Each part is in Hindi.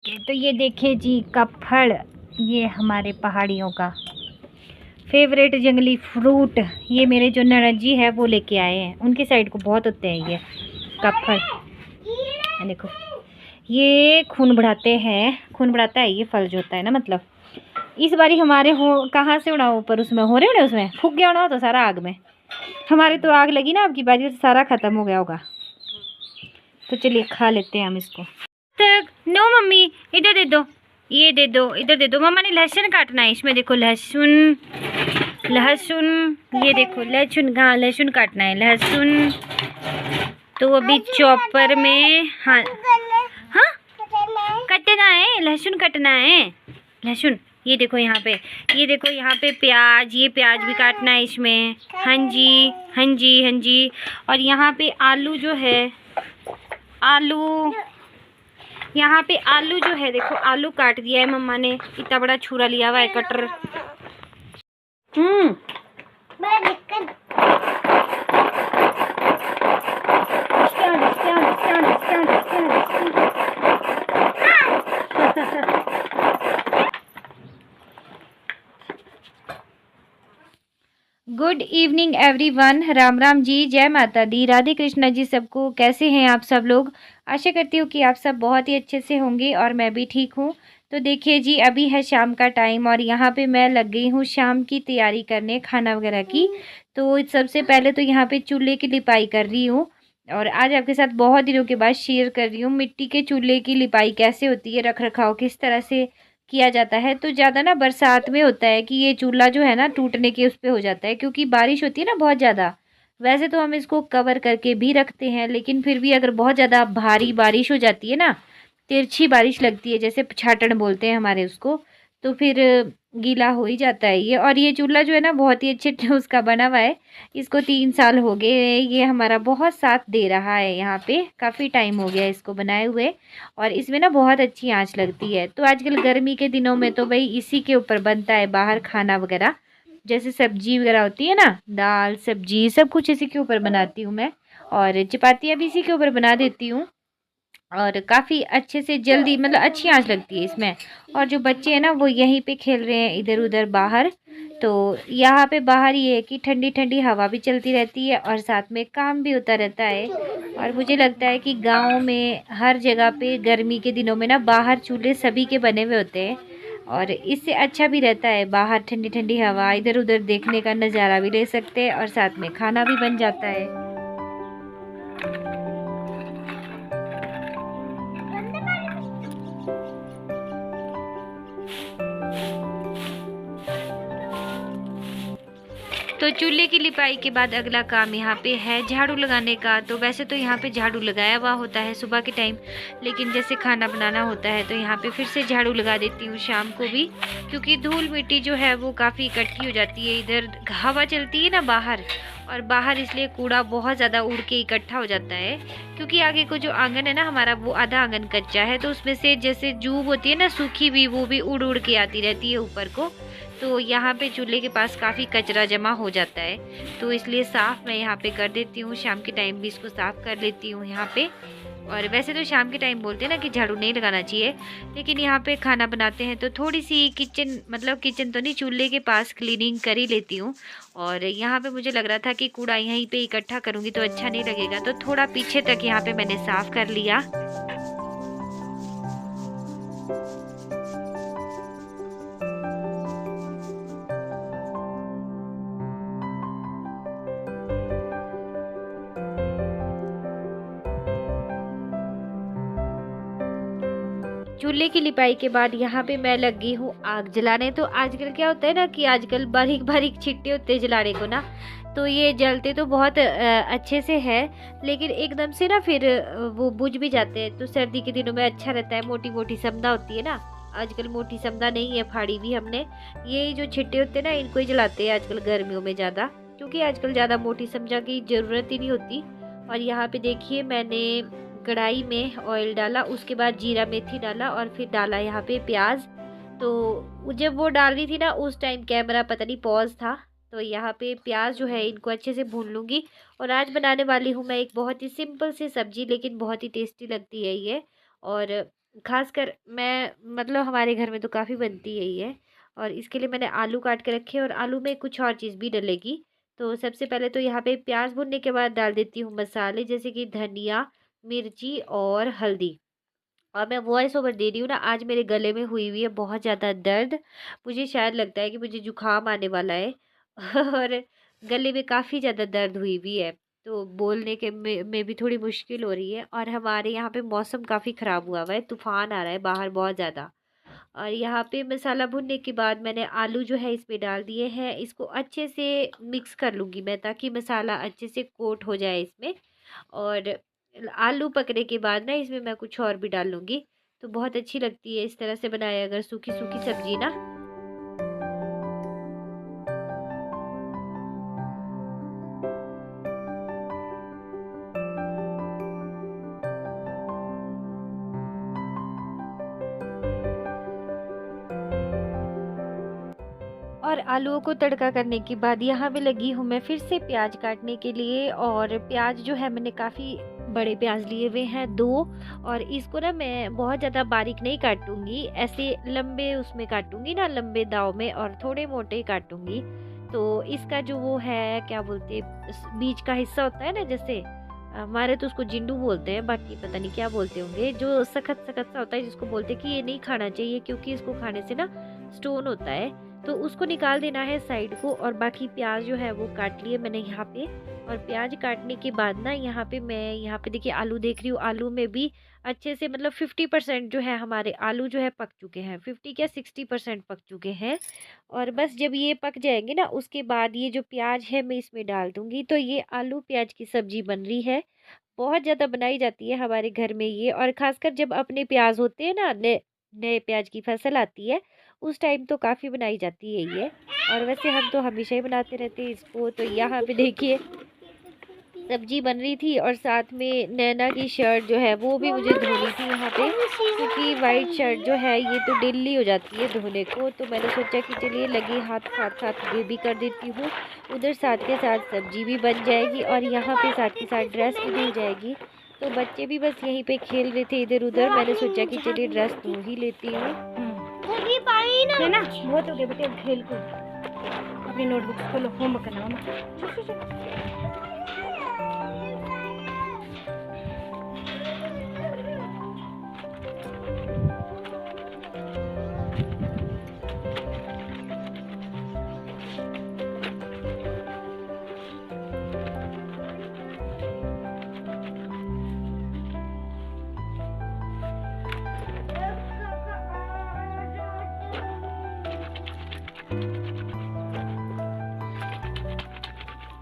ओके, तो ये देखिए जी कफल, ये हमारे पहाड़ियों का फेवरेट जंगली फ्रूट। ये मेरे जो ननद जी है वो लेके आए हैं, उनकी साइड को बहुत होते हैं ये कफल। देखो ये खून बढ़ाते हैं, खून बढ़ाता है ये फल जो होता है ना। मतलब इस बारी हमारे हो कहाँ से उड़ा ऊपर, उसमें हो रहे होने, उसमें फूक गया होना तो सारा आग में। हमारे तो आग लगी ना, आपकी बाजी से सारा ख़त्म हो गया होगा। तो चलिए खा लेते हैं हम इसको। तक नो मम्मी, इधर दे दो, ये दे दो, इधर दे दो। मम्मा ने लहसुन काटना है इसमें, देखो लहसुन, लहसुन, ये देखो लहसुन, हाँ लहसुन काटना है, लहसुन। तो अभी चॉपर में, हाँ हाँ कटना है, लहसुन कटना है, लहसुन। ये देखो यहाँ पे, ये देखो यहाँ पे प्याज, ये प्याज भी काटना है इसमें। हाँ जी हाँ जी हाँ जी। और यहाँ पे आलू जो है, आलू, यहाँ पे आलू जो है देखो, आलू काट दिया है मम्मा ने, इतना बड़ा छुरा लिया हुआ है cutter. Good evening everyone, Ram Ram ji, जय माता दी, राधे कृष्णा जी सबको। कैसे हैं आप सब लोग? आशा करती हूँ कि आप सब बहुत ही अच्छे से होंगे और मैं भी ठीक हूँ। तो देखिए जी, अभी है शाम का टाइम और यहाँ पे मैं लग गई हूँ शाम की तैयारी करने, खाना वगैरह की। तो सबसे पहले तो यहाँ पे चूल्हे की लिपाई कर रही हूँ और आज आपके साथ बहुत दिनों के बाद शेयर कर रही हूँ मिट्टी के चूल्हे की लिपाई कैसे होती है, रख रखाव किस तरह से किया जाता है। तो ज़्यादा ना बरसात में होता है कि ये चूल्हा जो है ना टूटने के उस पे हो जाता है, क्योंकि बारिश होती है ना बहुत ज़्यादा। वैसे तो हम इसको कवर करके भी रखते हैं, लेकिन फिर भी अगर बहुत ज़्यादा भारी बारिश हो जाती है ना, तिरछी बारिश लगती है, जैसे छाटन बोलते हैं हमारे उसको, तो फिर गीला हो ही जाता है ये। और ये चूल्हा जो है ना बहुत ही अच्छे उसका बना हुआ है, इसको 3 साल हो गए, ये हमारा बहुत साथ दे रहा है। यहाँ पे काफ़ी टाइम हो गया इसको बनाए हुए और इसमें ना बहुत अच्छी आंच लगती है। तो आजकल गर्मी के दिनों में तो भाई इसी के ऊपर बनता है बाहर खाना वगैरह, जैसे सब्जी वगैरह होती है ना, दाल सब्जी सब कुछ इसी के ऊपर बनाती हूँ मैं, और चपातियाँ भी इसी के ऊपर बना देती हूँ। और काफ़ी अच्छे से जल्दी, मतलब अच्छी आंच लगती है इसमें। और जो बच्चे हैं ना वो यहीं पे खेल रहे हैं इधर उधर बाहर। तो यहाँ पे बाहर ये है कि ठंडी ठंडी हवा भी चलती रहती है और साथ में काम भी होता रहता है। और मुझे लगता है कि गांव में हर जगह पे गर्मी के दिनों में ना बाहर चूल्हे सभी के बने हुए होते हैं और इससे अच्छा भी रहता है। बाहर ठंडी ठंडी हवा, इधर उधर देखने का नज़ारा भी ले सकते हैं और साथ में खाना भी बन जाता है। तो चूल्हे की लिपाई के बाद अगला काम यहाँ पे है झाड़ू लगाने का। तो वैसे तो यहाँ पे झाड़ू लगाया हुआ होता है सुबह के टाइम, लेकिन जैसे खाना बनाना होता है तो यहाँ पे फिर से झाड़ू लगा देती हूँ शाम को भी, क्योंकि धूल मिट्टी जो है वो काफ़ी इकट्ठी हो जाती है। इधर हवा चलती है ना बाहर, और बाहर इसलिए कूड़ा बहुत ज़्यादा उड़ के इकट्ठा हो जाता है। क्योंकि आगे को जो आंगन है ना हमारा, वो आधा आंगन कच्चा है, तो उसमें से जैसे जूब होती है ना सूखी भी, वो भी उड़ उड़ के आती रहती है ऊपर को। तो यहाँ पे चूल्हे के पास काफ़ी कचरा जमा हो जाता है, तो इसलिए साफ़ मैं यहाँ पे कर देती हूँ। शाम के टाइम भी इसको साफ़ कर लेती हूँ यहाँ पे। और वैसे तो शाम के टाइम बोलते हैं ना कि झाड़ू नहीं लगाना चाहिए, लेकिन यहाँ पे खाना बनाते हैं तो थोड़ी सी किचन, मतलब किचन तो नहीं, चूल्हे के पास क्लीनिंग कर ही लेती हूँ। और यहाँ पे मुझे लग रहा था कि कूड़ा यहीं पे इकट्ठा करूँगी तो अच्छा नहीं लगेगा, तो थोड़ा पीछे तक यहाँ पे मैंने साफ़ कर लिया। चूल्हे की लिपाई के बाद यहाँ पे मैं लग गई हूँ आग जलाने। तो आजकल क्या होता है ना कि आजकल बारीक बारीक छिट्टे होते हैं जलाने को ना, तो ये जलते तो बहुत अच्छे से है, लेकिन एकदम से ना फिर वो बुझ भी जाते हैं। तो सर्दी के दिनों में अच्छा रहता है, मोटी मोटी समदा होती है ना, आजकल मोटी समदा नहीं है, फाड़ी भी हमने। ये जो छिट्टे होते हैं ना इनको ही जलाते हैं आजकल गर्मियों में ज़्यादा, क्योंकि आजकल ज़्यादा मोटी समझा की ज़रूरत ही नहीं होती। और यहाँ पे देखिए मैंने कढ़ाई में ऑयल डाला, उसके बाद जीरा मेथी डाला और फिर डाला यहाँ पे प्याज। तो जब वो डाल रही थी ना उस टाइम कैमरा पता नहीं पॉज था। तो यहाँ पे प्याज जो है इनको अच्छे से भून लूँगी। और आज बनाने वाली हूँ मैं एक बहुत ही सिंपल सी सब्जी, लेकिन बहुत ही टेस्टी लगती है ये। और ख़ासकर मैं मतलब हमारे घर में तो काफ़ी बनती है ये। और इसके लिए मैंने आलू काट के रखे और आलू में कुछ और चीज़ भी डलेगी। तो सबसे पहले तो यहाँ पे प्याज़ भुनने के बाद डाल देती हूँ मसाले, जैसे कि धनिया, मिर्ची और हल्दी। और मैं वॉइस ओवर दे रही हूँ ना, आज मेरे गले में हुई हुई है बहुत ज़्यादा दर्द। मुझे शायद लगता है कि मुझे ज़ुकाम आने वाला है और गले में काफ़ी ज़्यादा दर्द हुई हुई है। तो बोलने के में भी थोड़ी मुश्किल हो रही है। और हमारे यहाँ पे मौसम काफ़ी ख़राब हुआ हुआ है, तूफ़ान आ रहा है बाहर बहुत ज़्यादा। और यहाँ पे मसाला भुनने के बाद मैंने आलू जो है इसमें डाल दिए हैं। इसको अच्छे से मिक्स कर लूँगी मैं, ताकि मसाला अच्छे से कोट हो जाए इसमें। और आलू पकने के बाद ना इसमें मैं कुछ और भी डाल लूँगी। तो बहुत अच्छी लगती है इस तरह से बनाए अगर सूखी-सूखी सब्ज़ी ना। और आलूओं को तड़का करने के बाद यहाँ पे लगी हूँ मैं फिर से प्याज काटने के लिए। और प्याज जो है मैंने काफ़ी बड़े प्याज लिए हुए हैं 2। और इसको ना मैं बहुत ज़्यादा बारीक नहीं काटूंगी, ऐसे लंबे उसमें काटूंगी ना, लंबे दाव में, और थोड़े मोटे काटूंगी। तो इसका जो वो है क्या बोलते बीच का हिस्सा होता है ना, जैसे हमारे तो उसको जिंडू बोलते हैं, बाकी पता नहीं क्या बोलते होंगे, जो सख्त सख्त सा होता है, जिसको बोलते हैं कि ये नहीं खाना चाहिए क्योंकि इसको खाने से ना स्टोन होता है। तो उसको निकाल देना है साइड को। और बाकी प्याज जो है वो काट लिए मैंने यहाँ पे। और प्याज काटने के बाद ना यहाँ पे देखिए आलू देख रही हूँ, आलू में भी अच्छे से मतलब 50% जो है हमारे आलू जो है पक चुके हैं, 50 क्या 60% पक चुके हैं। और बस जब ये पक जाएंगे ना, उसके बाद ये जो प्याज है मैं इसमें डाल दूंगी। तो ये आलू प्याज की सब्जी बन रही है। बहुत ज़्यादा बनाई जाती है हमारे घर में ये। और ख़ासकर जब अपने प्याज होते हैं ना, नए नए प्याज की फसल आती है, उस टाइम तो काफ़ी बनाई जाती है ये। और वैसे हम तो हमेशा ही बनाते रहते हैं इसको। तो यहाँ पे देखिए सब्जी बन रही थी और साथ में नैना की शर्ट जो है वो भी मुझे धोनी थी यहाँ पे, क्योंकि वाइट शर्ट जो है ये तो डेली हो जाती है धोने को। तो मैंने सोचा कि चलिए लगे हाथ साथ साथ ये भी कर देती हूँ, उधर साथ के साथ सब्जी भी बन जाएगी और यहाँ पे साथ के साथ ड्रेस भी धुल जाएगी। तो बच्चे भी बस यहीं पे खेल रहे थे इधर उधर, मैंने सोचा कि चलिए ड्रेस धो ही लेती हूँ। है ना, बहुत हो गया बेटे, अब खेल कूद। अपनी नोटबुक खोलो, होमवर्क करना मम्मा।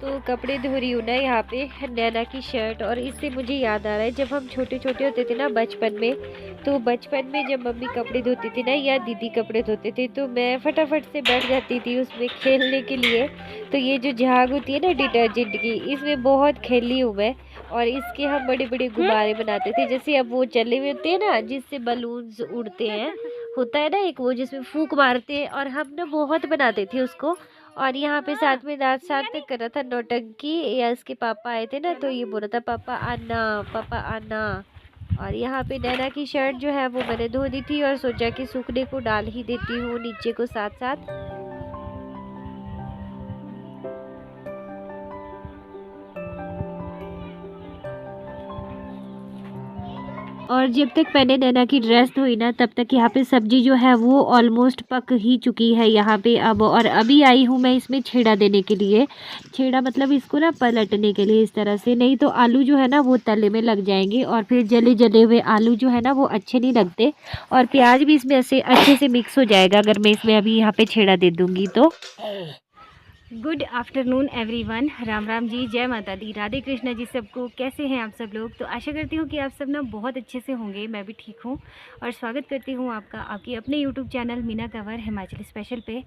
तो कपड़े धो रही हूँ ना यहाँ पे नैना की शर्ट। और इससे मुझे याद आ रहा है, जब हम छोटे छोटे होते थे ना बचपन में, तो बचपन में जब मम्मी कपड़े धोती थी ना या दीदी कपड़े धोते थे, तो मैं फटाफट से बैठ जाती थी उसमें खेलने के लिए। तो ये जो झाग होती है ना डिटर्जेंट की, इसमें बहुत खेली हूँ मैं। और इसके हम बड़े बड़े गुब्बारे बनाते थे, जैसे अब वो चले हुए होते हैं ना जिससे बलून्स उड़ते हैं, होता है ना एक वो जिसमें फूंक मारते हैं, और हम ना बहुत बनाते थे उसको। और यहाँ पे साथ में दांत सार्थक कर रहा था नौटंकी, या इसके पापा आए थे ना, तो ये बोल रहा था पापा आना, पापा आना। और यहाँ पे नैना की शर्ट जो है वो मैंने धो दी थी और सोचा कि सूखने को डाल ही देती हूँ नीचे को साथ साथ। और जब तक मैंने नैना की ड्रेस धोई ना, तब तक यहाँ पे सब्जी जो है वो ऑलमोस्ट पक ही चुकी है यहाँ पे अब। और अभी आई हूँ मैं इसमें छेड़ा देने के लिए। छेड़ा मतलब इसको ना पलटने के लिए इस तरह से, नहीं तो आलू जो है ना वो तले में लग जाएंगे और फिर जले जले हुए आलू जो है ना वो अच्छे नहीं लगते। और प्याज भी इसमें ऐसे अच्छे से मिक्स हो जाएगा अगर मैं इसमें अभी यहाँ पे छेड़ा दे दूँगी तो। Good afternoon everyone, Ram Ram ji, जय माता दी, राधे कृष्णा जी सबको। कैसे हैं आप सब लोग? तो आशा करती हूँ कि आप सब ना बहुत अच्छे से होंगे, मैं भी ठीक हूँ। और स्वागत करती हूँ आपका आपकी अपने YouTube channel Meena Kanwar Himachali special पे।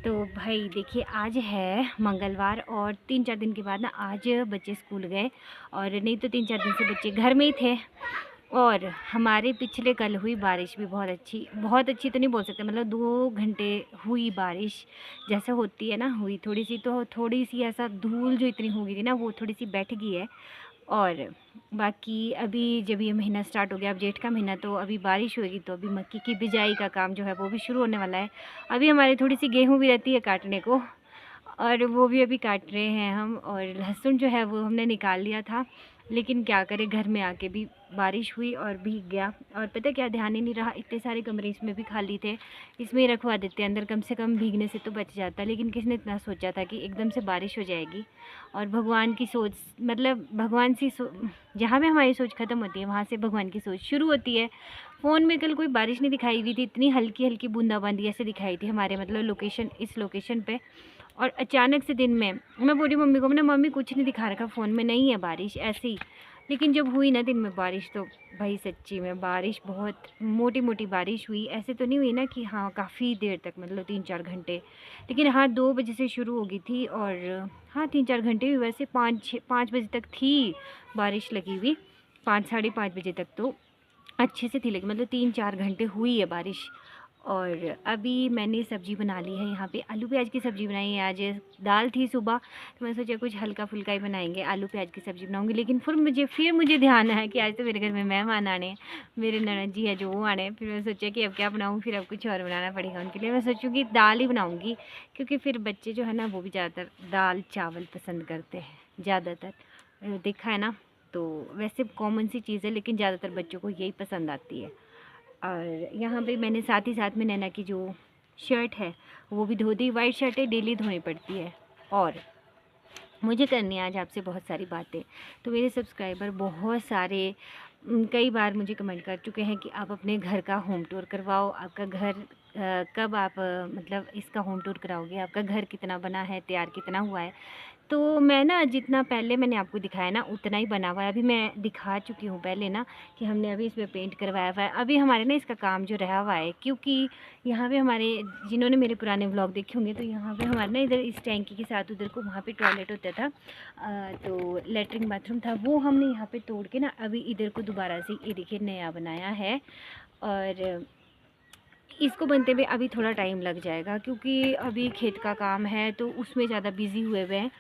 तो भाई देखिए आज है मंगलवार और 3-4 दिन के बाद ना आज बच्चे स्कूल गए, और नहीं तो 3-4 दिन से बच्चे घर में ही थे। और हमारे पिछले कल हुई बारिश भी बहुत अच्छी तो नहीं बोल सकते, मतलब 2 घंटे हुई बारिश, जैसे होती है ना हुई थोड़ी सी, तो थोड़ी सी ऐसा धूल जो इतनी हो गई थी ना वो थोड़ी सी बैठ गई है। और बाकी अभी जब ये महीना स्टार्ट हो गया, अब जेठ का महीना, तो अभी बारिश होगी तो अभी मक्की की बिजाई का काम जो है वो भी शुरू होने वाला है। अभी हमारी थोड़ी सी गेहूँ भी रहती है काटने को, और वो भी अभी काट रहे हैं हम। और लहसुन जो है वो हमने निकाल लिया था, लेकिन क्या करें, घर में आके भी बारिश हुई और भीग गया। और पता क्या, ध्यान ही नहीं रहा, इतने सारे कमरे इसमें भी खाली थे, इसमें ही रखवा देते हैं अंदर, कम से कम भीगने से तो बच जाता। लेकिन किसने इतना सोचा था कि एकदम से बारिश हो जाएगी। और भगवान की सोच, मतलब भगवान सी जहाँ पे हमारी सोच ख़त्म होती है वहाँ से भगवान की सोच शुरू होती है। फ़ोन में कल कोई बारिश नहीं दिखाई हुई थी, इतनी हल्की हल्की बूंदाबांदी ऐसे दिखाई थी हमारे मतलब लोकेशन, इस लोकेशन पे। और अचानक से दिन में मैं बोली मम्मी को, मैंने मम्मी कुछ नहीं दिखा रखा फ़ोन में, नहीं है बारिश, ऐसे ही। लेकिन जब हुई ना दिन में बारिश, तो भाई सच्ची में बारिश बहुत मोटी मोटी बारिश हुई। ऐसे तो नहीं हुई ना कि हाँ काफ़ी देर तक, मतलब 3-4 घंटे, लेकिन हाँ 2 बजे से शुरू हो गई थी। और हाँ 3-4 घंटे भी, वैसे 5 बजे तक थी बारिश लगी हुई, 5-5:30 बजे तक तो अच्छे से थी, लेकिन मतलब 3-4 घंटे हुई है बारिश। और अभी मैंने सब्ज़ी बना ली है, यहाँ पे आलू प्याज की सब्ज़ी बनाई है। आज दाल थी सुबह, तो मैंने सोचा कुछ हल्का फुल्का ही बनाएंगे, आलू प्याज की सब्ज़ी बनाऊंगी। लेकिन फिर मुझे ध्यान आया कि आज तो मेरे घर में मेहमान आने हैं, मेरे ननद जी है जो वो आने हैं। फिर मैंने सोचा कि अब क्या बनाऊँ, फिर अब कुछ और बनाना पड़ेगा उनके लिए। मैं सोचूँगी दाल ही बनाऊँगी, क्योंकि फिर बच्चे जो है ना वो भी ज़्यादातर दाल चावल पसंद करते हैं ज़्यादातर, देखा है ना। तो वैसे कॉमन सी चीज़ है, लेकिन ज़्यादातर बच्चों को यही पसंद आती है। और यहाँ पे मैंने साथ ही साथ में नैना की जो शर्ट है वो भी धो दी। वाइट शर्ट है, डेली धोनी पड़ती है। और मुझे करनी है आज आपसे बहुत सारी बातें। तो मेरे सब्सक्राइबर बहुत सारे कई बार मुझे कमेंट कर चुके हैं कि आप अपने घर का होम टूर करवाओ, आपका घर कब आप मतलब इसका होम टूर कराओगे, आपका घर कितना बना है, तैयार कितना हुआ है। तो मैं ना जितना पहले मैंने आपको दिखाया ना उतना ही बना हुआ है। अभी मैं दिखा चुकी हूँ पहले ना कि हमने अभी इसमें पेंट करवाया हुआ है। अभी हमारे ना इसका काम जो रहा हुआ है, क्योंकि यहाँ पे हमारे, जिन्होंने मेरे पुराने व्लॉग देखे होंगे, तो यहाँ पे हमारे ना इधर इस टैंकी के साथ उधर को वहाँ पे टॉयलेट होता था, तो लेटरिन बाथरूम था, वो हमने यहाँ पे तोड़ के ना अभी इधर को दोबारा से ये देखिए नया बनाया है। और इसको बनते हुए अभी थोड़ा टाइम लग जाएगा, क्योंकि अभी खेत का काम है तो उसमें ज़्यादा बिजी हुए हुए हैं।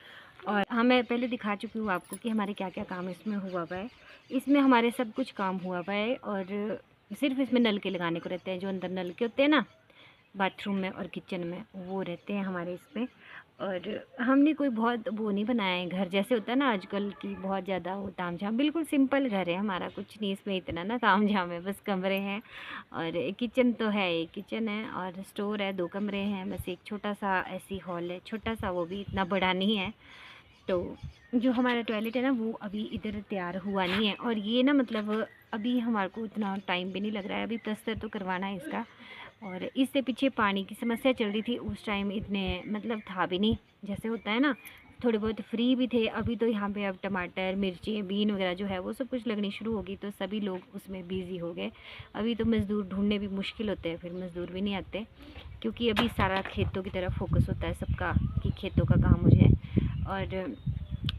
और हाँ मैं पहले दिखा चुकी हूँ आपको कि हमारे क्या क्या काम इसमें हुआ हुआ है। इसमें हमारे सब कुछ काम हुआ हुआ है, और सिर्फ इसमें नल के लगाने को रहते हैं, जो अंदर नल के होते हैं ना बाथरूम में और किचन में, वो रहते हैं हमारे इसमें। और हमने कोई बहुत वो नहीं बनाया है घर, जैसे होता है ना आजकल की बहुत ज़्यादा वो ताम झाम, बिल्कुल सिंपल घर है हमारा, कुछ नहीं इसमें इतना ना ताम झाम है। बस कमरे हैं, और किचन तो है, एक किचन है और स्टोर है, 2 कमरे हैं, बस एक छोटा सा ऐसी हॉल है, छोटा सा, वो भी इतना बड़ा नहीं है। तो जो हमारा टॉयलेट है ना वो अभी इधर तैयार हुआ नहीं है। और ये ना मतलब अभी हमारे को इतना टाइम भी नहीं लग रहा है, अभी प्लस्तर तो करवाना है इसका। और इससे पीछे पानी की समस्या चल रही थी, उस टाइम इतने मतलब था भी नहीं, जैसे होता है ना थोड़े बहुत फ्री भी थे। अभी तो यहाँ पे अब टमाटर मिर्ची बीन वगैरह जो है वो सब कुछ लगनी शुरू होगी, तो सभी लोग उसमें बिज़ी हो गए। अभी तो मज़दूर ढूंढने भी मुश्किल होते हैं, फिर मज़दूर भी नहीं आते, क्योंकि अभी सारा खेतों की तरफ फोकस होता है सबका कि खेतों का काम हो जाए। और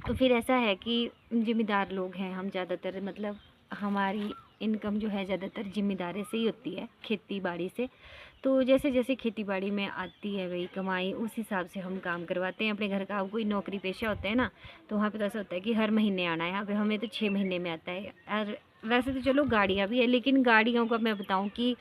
तो फिर ऐसा है कि ज़िम्मेदार लोग हैं हम ज़्यादातर, मतलब हमारी इनकम जो है ज़्यादातर ज़िम्मेदारी से ही होती है, खेती बाड़ी से। तो जैसे जैसे खेती बाड़ी में आती है वही कमाई, उस हिसाब से हम काम करवाते हैं अपने घर का। अब कोई नौकरी पेशा होता है ना, तो वहाँ पे तो ऐसा होता है कि हर महीने आना है, यहाँ पे हमें तो 6 महीने में आता है। और वैसे तो चलो गाड़ियाँ भी है, लेकिन गाड़ियों का मैं बताऊँ कि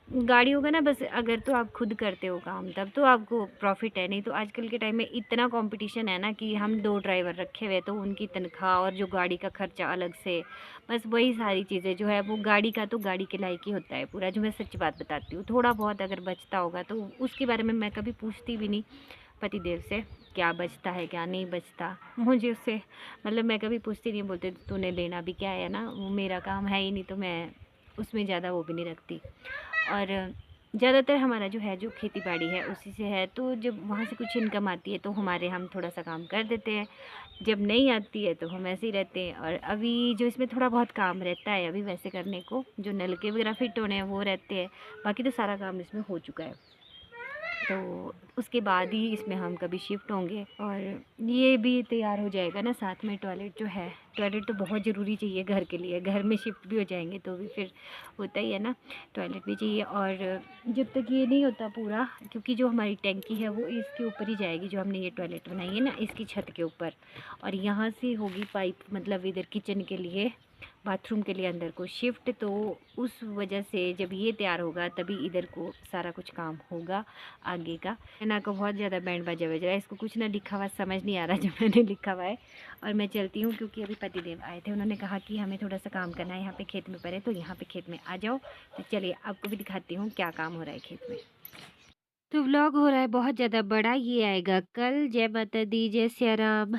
गाड़ियों का ना बस अगर तो आप खुद करते हो काम तब तो आपको प्रॉफिट है, नहीं तो आजकल के टाइम में इतना कंपटीशन है ना कि हम 2 ड्राइवर रखे हुए तो उनकी तनख्वाह और जो गाड़ी का खर्चा अलग से, बस वही सारी चीज़ें जो है वो गाड़ी का तो गाड़ी के लायक ही होता है पूरा, जो मैं सच्ची बात बताती हूँ। थोड़ा बहुत अगर बचता होगा तो उसके बारे में मैं कभी पूछती भी नहीं पतिदेव से, क्या बचता है क्या नहीं बचता, मुझे उससे मतलब मैं कभी पूछती नहीं। बोलते तूने लेना भी क्या है ना, वो मेरा काम है ही नहीं, तो मैं उसमें ज़्यादा वो भी नहीं रखती। और ज़्यादातर हमारा जो है जो खेती बाड़ी है उसी से है, तो जब वहाँ से कुछ इनकम आती है तो हमारे हम थोड़ा सा काम कर देते हैं, जब नहीं आती है तो हम ऐसे ही रहते हैं। और अभी जो इसमें थोड़ा बहुत काम रहता है अभी वैसे करने को, जो नलके वगैरह फिट होने हैं वो रहते हैं, बाकी तो सारा काम इसमें हो चुका है। तो उसके बाद ही इसमें हम कभी शिफ्ट होंगे। और ये भी तैयार हो जाएगा ना साथ में। टॉयलेट जो है, टॉयलेट तो बहुत ज़रूरी चाहिए घर के लिए, घर में शिफ्ट भी हो जाएंगे तो भी फिर होता ही है ना, टॉयलेट भी चाहिए। और जब तक ये नहीं होता पूरा, क्योंकि जो हमारी टैंकी है वो इसके ऊपर ही जाएगी, जो हमने ये टॉयलेट बनाई है ना इसकी छत के ऊपर, और यहाँ से होगी पाइप मतलब इधर किचन के लिए, बाथरूम के लिए अंदर को शिफ्ट। तो उस वजह से जब ये तैयार होगा तभी इधर को सारा कुछ काम होगा आगे का। ना को बहुत ज़्यादा बैंड बाजा बज रहा है, इसको कुछ ना लिखा हुआ समझ नहीं आ रहा जो मैंने लिखा हुआ है। और मैं चलती हूँ क्योंकि अभी पतिदेव आए थे, उन्होंने कहा कि हमें थोड़ा सा काम करना है यहाँ पे खेत में पड़े, तो यहाँ पे खेत में आ जाओ। तो चलिए आपको भी दिखाती हूँ क्या काम हो रहा है खेत में। तो व्लॉग हो रहा है बहुत ज़्यादा बड़ा, ये आएगा कल। जय माता दी, जय सिया राम।